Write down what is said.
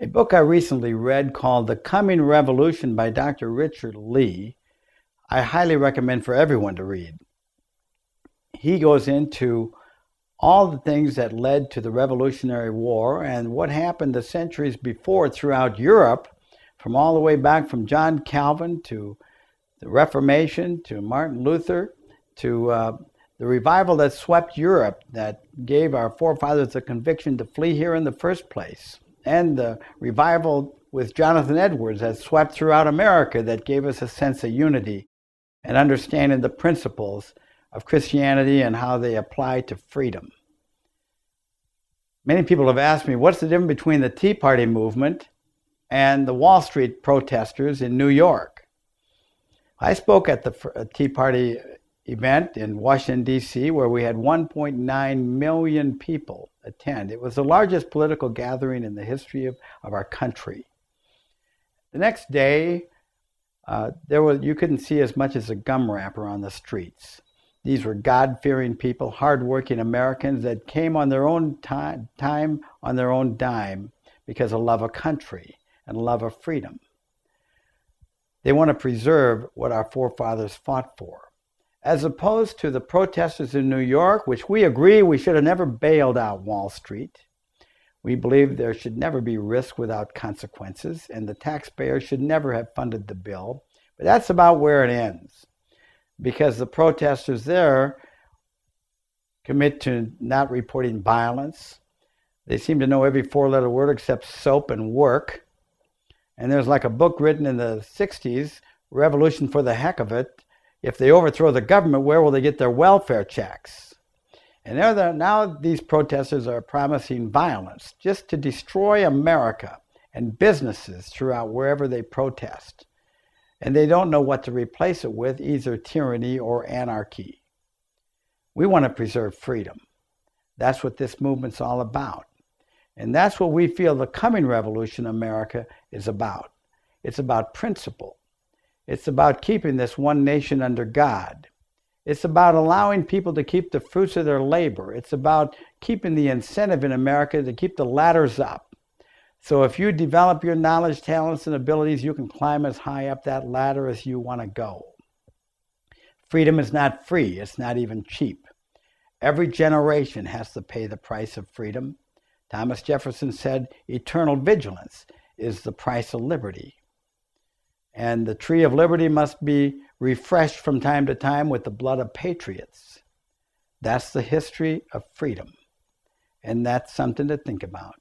A book I recently read called The Coming Revolution by Dr. Richard Lee, I highly recommend for everyone to read. He goes into all the things that led to the Revolutionary War and what happened the centuries before throughout Europe, from all the way back from John Calvin to the Reformation, to Martin Luther, to the revival that swept Europe, that gave our forefathers the conviction to flee here in the first place, and the revival with Jonathan Edwards that swept throughout America, that gave us a sense of unity and understanding the principles of Christianity and how they apply to freedom. Many people have asked me, what's the difference between the Tea Party movement and the Wall Street protesters in New York? I spoke at the Tea Party event in Washington, D.C., where we had 1.9 million people attend. It was the largest political gathering in the history of our country. The next day, you couldn't see as much as a gum wrapper on the streets. These were God-fearing people, hard-working Americans that came on their own time on their own dime because of love of country and love of freedom. They want to preserve what our forefathers fought for. As opposed to the protesters in New York, which we agree we should have never bailed out Wall Street. We believe there should never be risk without consequences, and the taxpayer should never have funded the bill. But that's about where it ends, because the protesters there commit to not reporting violence. They seem to know every four-letter word except soap and work. And there's like a book written in the 60s, Revolution for the Heck of It. If they overthrow the government, where will they get their welfare checks? And now these protesters are promising violence just to destroy America and businesses throughout wherever they protest. And they don't know what to replace it with, either tyranny or anarchy. We want to preserve freedom. That's what this movement's all about. And that's what we feel the coming revolution in America is about. It's about principle. It's about keeping this one nation under God. It's about allowing people to keep the fruits of their labor. It's about keeping the incentive in America to keep the ladders up. So if you develop your knowledge, talents, and abilities, you can climb as high up that ladder as you want to go. Freedom is not free. It's not even cheap. Every generation has to pay the price of freedom. Thomas Jefferson said, eternal vigilance is the price of liberty. And the tree of liberty must be refreshed from time to time with the blood of patriots. That's the history of freedom. And that's something to think about.